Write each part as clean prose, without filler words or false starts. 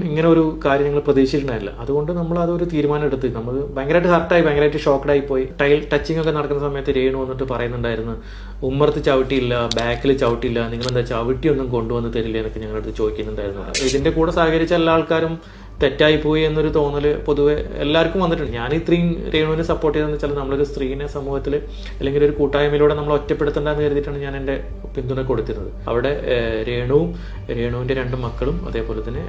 ഇങ്ങനെ ഒരു കാര്യം ഞങ്ങൾ പ്രതീക്ഷിച്ചിട്ടുണ്ടായില്ല. അതുകൊണ്ട് നമ്മൾ അതൊരു തീരുമാനം എടുത്ത് നമ്മൾ ഭയങ്കരമായിട്ട് ഹർട്ടായി, ഭയങ്കരമായിട്ട് ഷോക്ക്ഡായി പോയി. ടച്ചിങ് ഒക്കെ നടക്കുന്ന സമയത്ത് രേണു വന്നിട്ട് പറയുന്നുണ്ടായിരുന്നു, ഉമ്മർത്ത് ചവിട്ടിയില്ല, ബാക്കിൽ ചവിട്ടിയില്ല, നിങ്ങളെന്താ ചവിട്ടിയൊന്നും കൊണ്ടുവന്ന് തരില്ല എന്നൊക്കെ ഞങ്ങളടുത്ത് ചോദിക്കുന്നുണ്ടായിരുന്നു. ഇതിന്റെ കൂടെ സഹകരിച്ച എല്ലാ ആൾക്കാരും തെറ്റായിപ്പോയി എന്നൊരു തോന്നല് പൊതുവെ എല്ലാവർക്കും വന്നിട്ടുണ്ട്. ഞാൻ ഇത്രയും രേണുവിനെ സപ്പോർട്ട് ചെയ്തതെന്ന് വെച്ചാൽ നമ്മളൊരു സ്ത്രീനെ സമൂഹത്തിൽ അല്ലെങ്കിൽ ഒരു കൂട്ടായ്മയിലൂടെ നമ്മൾ ഒറ്റപ്പെടുത്തേണ്ടെന്ന് കരുതിയിട്ടാണ് ഞാൻ എൻ്റെ പിന്തുണ കൊടുത്തിരുന്നത്. അവിടെ രേണുവിൻ്റെ 2 മക്കളും അതേപോലെ തന്നെ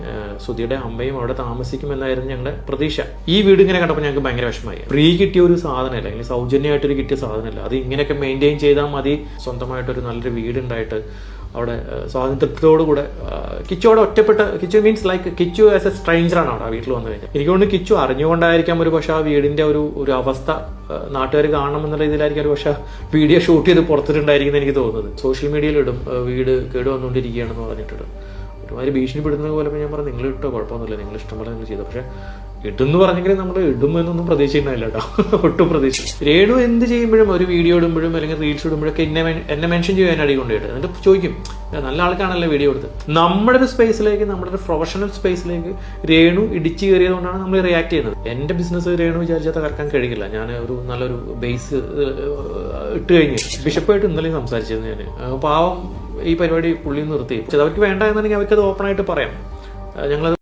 സുധിയുടെ അമ്മയും അവിടെ താമസിക്കുമെന്നായിരുന്നു ഞങ്ങളുടെ പ്രതീക്ഷ. ഈ വീട് ഇങ്ങനെ കണ്ടപ്പോൾ ഞങ്ങൾക്ക് ഭയങ്കര വിഷമമായി. ഫ്രീ കിട്ടിയ ഒരു സാധനമല്ല, അല്ലെങ്കിൽ സൗജന്യമായിട്ടൊരു കിട്ടിയ സാധനമല്ല. അത് ഇങ്ങനെയൊക്കെ മെയിൻറ്റെയിൻ ചെയ്താൽ മതി. സ്വന്തമായിട്ടൊരു നല്ലൊരു വീടുണ്ടായിട്ട് അവിടെ സ്വാതന്ത്ര്യത്തോടുകൂടെ കിച്ചുവിടെ ഒറ്റപ്പെട്ട, Kichu means like Kichu as a സ്ട്രേഞ്ചറാണ് അവിടെ ആ വീട്ടിൽ വന്നു കഴിഞ്ഞാൽ. എനിക്ക് തോന്നുന്നു കിച്ചു അറിഞ്ഞുകൊണ്ടായിരിക്കാം ഒരു പക്ഷേ ആ വീടിന്റെ ഒരു അവസ്ഥ നാട്ടുകാർ കാണണം എന്നുള്ള രീതിയിലായിരിക്കും ഒരു പക്ഷേ വീഡിയോ ഷൂട്ട് ചെയ്ത് പുറത്തിട്ടുണ്ടായിരിക്കും എനിക്ക് തോന്നുന്നത്. സോഷ്യൽ മീഡിയയിൽ ഇടും, വീട് കേടുവന്നുകൊണ്ടിരിക്കുകയാണെന്ന് പറഞ്ഞിട്ടുണ്ട്. ഒരുമാതിരി ഭീഷണിപ്പെടുന്നത് പോലെ ഞാൻ പറഞ്ഞു, നിങ്ങൾ ഇട്ടോ കുഴപ്പമൊന്നുമില്ല, നിങ്ങൾ ഇഷ്ടംപോലെ നിങ്ങൾ ചെയ്തു. പക്ഷെ ഇടുന്ന് പറഞ്ഞെങ്കിൽ നമ്മൾ ഇടുമെന്നൊന്നും പ്രതീക്ഷിക്കുന്നില്ല കേട്ടോ, ഒട്ടും പ്രതീക്ഷിച്ചു. രേണു എന്ത് ചെയ്യുമ്പോഴും, ഒരു വീഡിയോ ഇടുമ്പോഴും അല്ലെങ്കിൽ റീൽസ് ഇടുമ്പോഴൊക്കെ എന്നെ മെൻഷൻ ചെയ്യാൻ അടി കൊണ്ടുപോയിട്ട് എന്നിട്ട് ചോദിക്കും, നല്ല ആൾക്കാണല്ലോ വീഡിയോ എടുത്ത്. നമ്മുടെ ഒരു സ്പേസിലേക്ക്, നമ്മുടെ ഒരു പ്രൊഫഷണൽ സ്പേസിലേക്ക് രേണു ഇടിച്ചു കയറിയത് കൊണ്ടാണ് നമ്മൾ റിയാക്ട് ചെയ്യുന്നത്. എന്റെ ബിസിനസ് രേണു വിചാരിച്ചാൽ തകർക്കാൻ കഴിയില്ല. ഞാൻ ഒരു നല്ലൊരു ബേസ് ഇട്ട് കഴിഞ്ഞ് ബിഷപ്പായിട്ട് ഇന്നലെ സംസാരിച്ചിരുന്നു. ഞാൻ പാവം ഈ പരിപാടി പുള്ളി നിർത്തി. പക്ഷെ അവർക്ക് വേണ്ട എന്നുണ്ടെങ്കിൽ അവർക്കത് ഓപ്പൺ ആയിട്ട് പറയാം. ഞങ്ങളത്